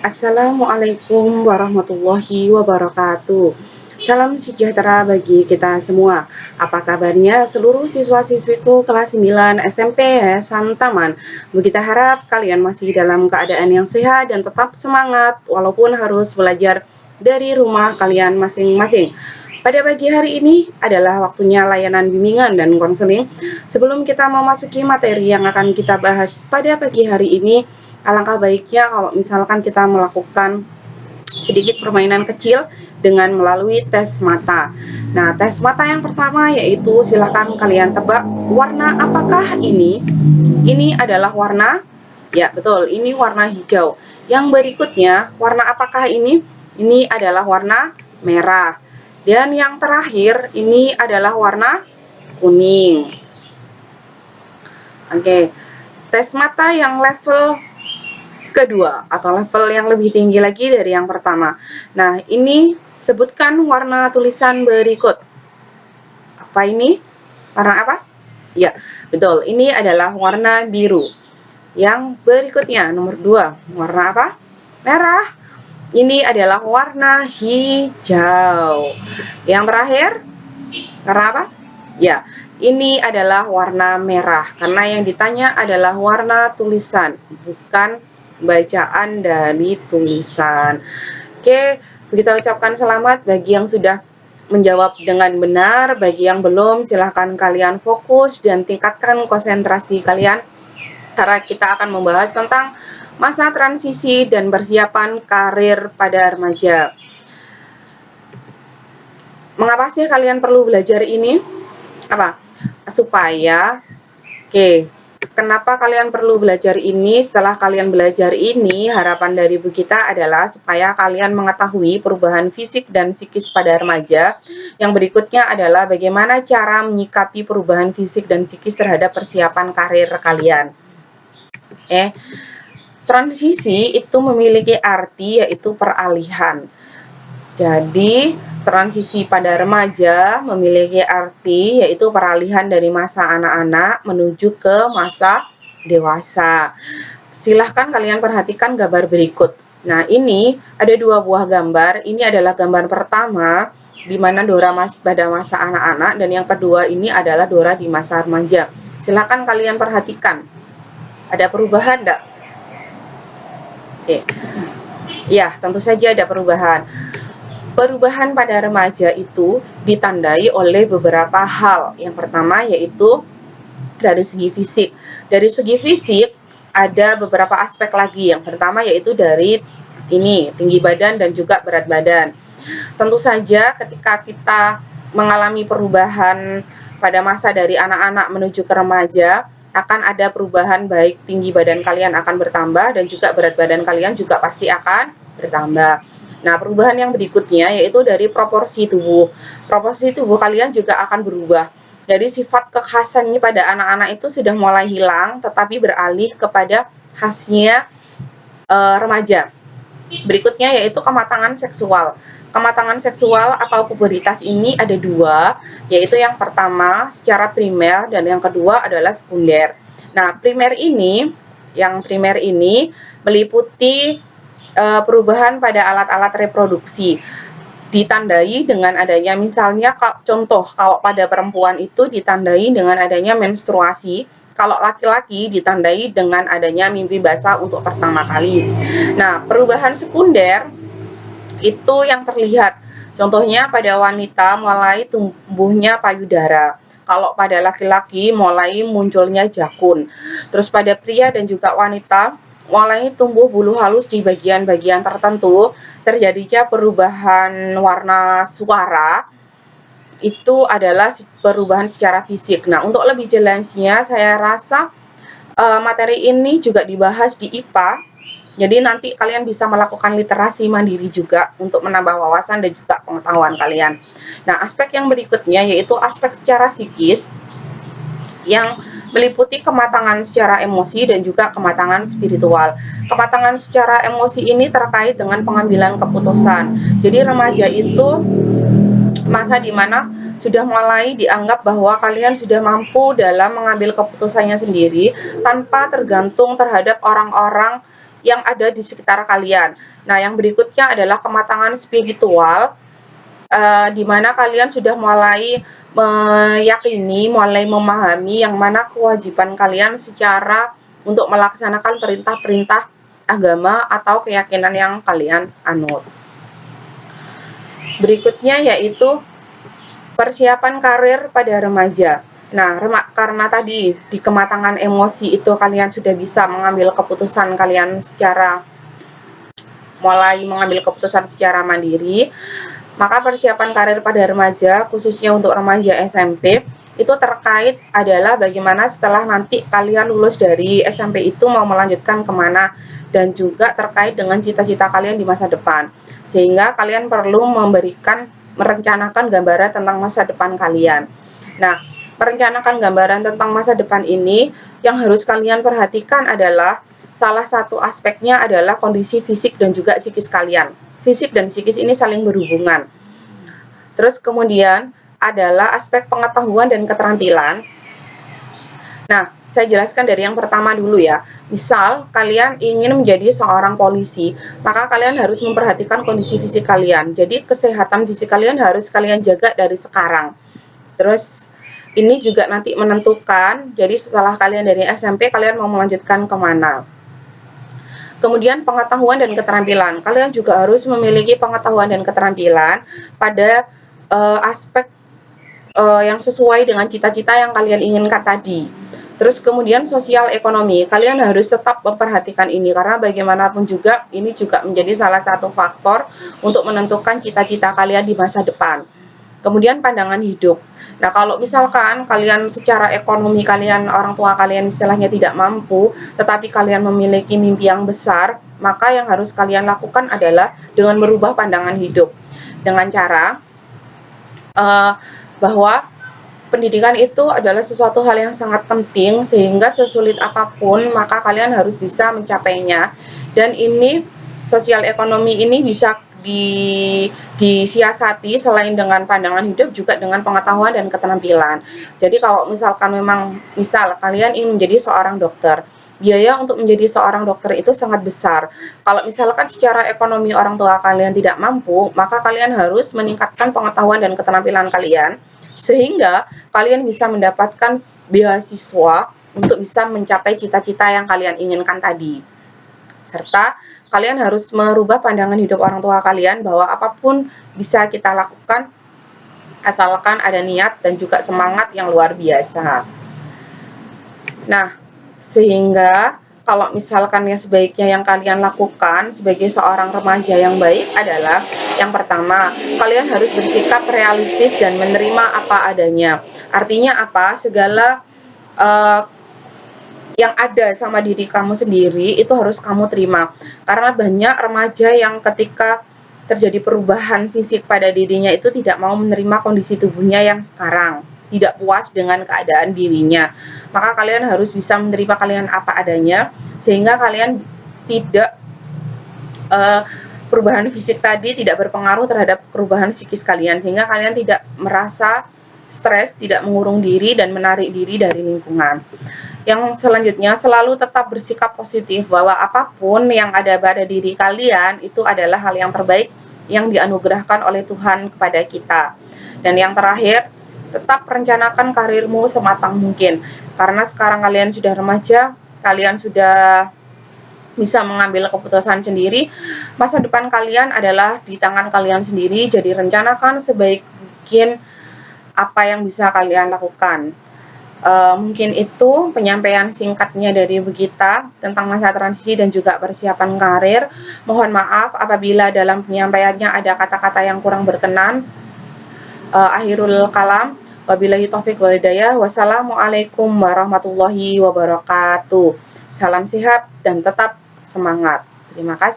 Assalamualaikum warahmatullahi wabarakatuh. Salam sejahtera bagi kita semua. Apa kabarnya seluruh siswa-siswiku kelas 9 SMP Yayasan Taman? Kita harap kalian masih dalam keadaan yang sehat dan tetap semangat walaupun harus belajar dari rumah kalian masing-masing. Pada pagi hari ini adalah waktunya layanan bimbingan dan konseling. Sebelum kita memasuki materi yang akan kita bahas pada pagi hari ini, alangkah baiknya kalau misalkan kita melakukan sedikit permainan kecil dengan melalui tes mata. Nah, tes mata yang pertama yaitu silakan kalian tebak warna apakah ini? Ini adalah warna, ya betul, ini warna hijau. Yang berikutnya, warna apakah ini? Ini adalah warna merah. Dan yang terakhir, ini adalah warna kuning. Oke, tes mata yang level kedua atau level yang lebih tinggi lagi dari yang pertama. Nah, ini sebutkan warna tulisan berikut. Apa ini? Warna apa? Ya, betul. Ini adalah warna biru. Yang berikutnya, nomor 2. Warna apa? Merah. Ini adalah warna hijau. Yang terakhir, warna apa? Ya, ini adalah warna merah. Karena yang ditanya adalah warna tulisan, bukan bacaan dari tulisan. Oke, kita ucapkan selamat bagi yang sudah menjawab dengan benar. Bagi yang belum, silahkan kalian fokus dan tingkatkan konsentrasi kalian, karena kita akan membahas tentang masa transisi dan persiapan karir pada remaja. Mengapa sih kalian perlu belajar ini? Apa? Supaya, kenapa kalian perlu belajar ini? Setelah kalian belajar ini, harapan dari Bu kita adalah supaya kalian mengetahui perubahan fisik dan psikis pada remaja. Yang berikutnya adalah bagaimana cara menyikapi perubahan fisik dan psikis terhadap persiapan karir kalian. Transisi itu memiliki arti yaitu peralihan. Jadi, transisi pada remaja memiliki arti yaitu peralihan dari masa anak-anak menuju ke masa dewasa. Silahkan kalian perhatikan gambar berikut. Nah, ini ada 2 buah gambar. Ini adalah gambar pertama, di mana Dora pada masa anak-anak, dan yang kedua ini adalah Dora di masa remaja. Silahkan kalian perhatikan. Ada perubahan enggak? Ya, tentu saja ada perubahan. Perubahan pada remaja itu ditandai oleh beberapa hal. Yang pertama yaitu dari segi fisik. Dari segi fisik ada beberapa aspek lagi. Yang pertama yaitu dari tinggi badan dan juga berat badan. Tentu saja ketika kita mengalami perubahan pada masa dari anak-anak menuju ke remaja, akan ada perubahan, baik tinggi badan kalian akan bertambah dan juga berat badan kalian juga pasti akan bertambah. Nah, perubahan yang berikutnya yaitu dari proporsi tubuh. Proporsi tubuh kalian juga akan berubah. Jadi sifat kekhasannya pada anak-anak itu sudah mulai hilang, tetapi beralih kepada khasnya remaja. Berikutnya yaitu kematangan seksual. Kematangan seksual atau puberitas ini ada 2, yaitu yang pertama secara primer dan yang kedua adalah sekunder. Nah, yang primer ini meliputi perubahan pada alat-alat reproduksi. Ditandai dengan adanya, misalnya contoh kalau pada perempuan itu ditandai dengan adanya menstruasi. Kalau laki-laki ditandai dengan adanya mimpi basah untuk pertama kali. Nah, perubahan sekunder itu yang terlihat. Contohnya pada wanita mulai tumbuhnya payudara. Kalau pada laki-laki mulai munculnya jakun. Terus pada pria dan juga wanita mulai tumbuh bulu halus di bagian-bagian tertentu. Terjadinya perubahan warna suara. Itu adalah perubahan secara fisik. Nah, untuk lebih jelasnya saya rasa materi ini juga dibahas di IPA. Jadi nanti kalian bisa melakukan literasi mandiri juga untuk menambah wawasan dan juga pengetahuan kalian. Nah, aspek yang berikutnya yaitu aspek secara psikis yang meliputi kematangan secara emosi dan juga kematangan spiritual. Kematangan secara emosi ini terkait dengan pengambilan keputusan. Jadi remaja itu masa di mana sudah mulai dianggap bahwa kalian sudah mampu dalam mengambil keputusannya sendiri tanpa tergantung terhadap orang-orang yang ada di sekitar kalian. Nah, yang berikutnya adalah kematangan spiritual, di mana kalian sudah mulai meyakini, mulai memahami yang mana kewajiban kalian secara untuk melaksanakan perintah-perintah agama atau keyakinan yang kalian anut. Berikutnya yaitu persiapan karir pada remaja. Nah, karena tadi di kematangan emosi itu kalian sudah bisa mengambil keputusan kalian mulai mengambil keputusan secara mandiri, maka persiapan karir pada remaja, khususnya untuk remaja SMP, itu terkait adalah bagaimana setelah nanti kalian lulus dari SMP itu mau melanjutkan kemana, dan juga terkait dengan cita-cita kalian di masa depan. Sehingga kalian perlu merencanakan gambaran tentang masa depan kalian. Nah, merencanakan gambaran tentang masa depan ini, yang harus kalian perhatikan adalah salah satu aspeknya adalah kondisi fisik dan juga psikis kalian. Fisik dan psikis ini saling berhubungan. Terus kemudian adalah aspek pengetahuan dan keterampilan. Nah, saya jelaskan dari yang pertama dulu ya. Misal kalian ingin menjadi seorang polisi, maka kalian harus memperhatikan kondisi fisik kalian. Jadi kesehatan fisik kalian harus kalian jaga dari sekarang. Terus ini juga nanti menentukan, jadi setelah kalian dari SMP, kalian mau melanjutkan kemana. Kemudian pengetahuan dan keterampilan. Kalian juga harus memiliki pengetahuan dan keterampilan pada aspek yang sesuai dengan cita-cita yang kalian inginkan tadi. Terus kemudian sosial ekonomi. Kalian harus tetap memperhatikan ini, karena bagaimanapun juga ini juga menjadi salah satu faktor untuk menentukan cita-cita kalian di masa depan. Kemudian pandangan hidup. Nah, kalau misalkan kalian secara ekonomi kalian, orang tua kalian istilahnya tidak mampu, tetapi kalian memiliki mimpi yang besar, maka yang harus kalian lakukan adalah dengan merubah pandangan hidup. Dengan cara bahwa pendidikan itu adalah sesuatu hal yang sangat penting, sehingga sesulit apapun, maka kalian harus bisa mencapainya. Dan ini, sosial ekonomi ini bisa disiasati selain dengan pandangan hidup juga dengan pengetahuan dan keterampilan. Jadi kalau misalkan misal kalian ingin menjadi seorang dokter, biaya untuk menjadi seorang dokter itu sangat besar. Kalau misalkan secara ekonomi orang tua kalian tidak mampu, maka kalian harus meningkatkan pengetahuan dan keterampilan kalian sehingga kalian bisa mendapatkan beasiswa untuk bisa mencapai cita-cita yang kalian inginkan tadi. Serta kalian harus merubah pandangan hidup orang tua kalian bahwa apapun bisa kita lakukan asalkan ada niat dan juga semangat yang luar biasa. Nah, sehingga kalau misalkan yang sebaiknya yang kalian lakukan sebagai seorang remaja yang baik adalah yang pertama, kalian harus bersikap realistis dan menerima apa adanya. Artinya apa? Segala yang ada sama diri kamu sendiri itu harus kamu terima. Karena banyak remaja yang ketika terjadi perubahan fisik pada dirinya itu tidak mau menerima kondisi tubuhnya yang sekarang, tidak puas dengan keadaan dirinya. Maka kalian harus bisa menerima kalian apa adanya, sehingga kalian tidak perubahan fisik tadi tidak berpengaruh terhadap perubahan psikis kalian, sehingga kalian tidak merasa stres, tidak mengurung diri dan menarik diri dari lingkungan. Yang selanjutnya, selalu tetap bersikap positif bahwa apapun yang ada pada diri kalian itu adalah hal yang terbaik yang dianugerahkan oleh Tuhan kepada kita. Dan yang terakhir, tetap rencanakan karirmu sematang mungkin. Karena sekarang kalian sudah remaja, kalian sudah bisa mengambil keputusan sendiri. Masa depan kalian adalah di tangan kalian sendiri, jadi rencanakan sebaik mungkin apa yang bisa kalian lakukan. Mungkin itu penyampaian singkatnya dari Begita tentang masa transisi dan juga persiapan karir. Mohon maaf apabila dalam penyampaiannya ada kata-kata yang kurang berkenan. Akhirul kalam, wabillahi taufiq wal hidayah. Wassalamualaikum warahmatullahi wabarakatuh. Salam sehat dan tetap semangat. Terima kasih.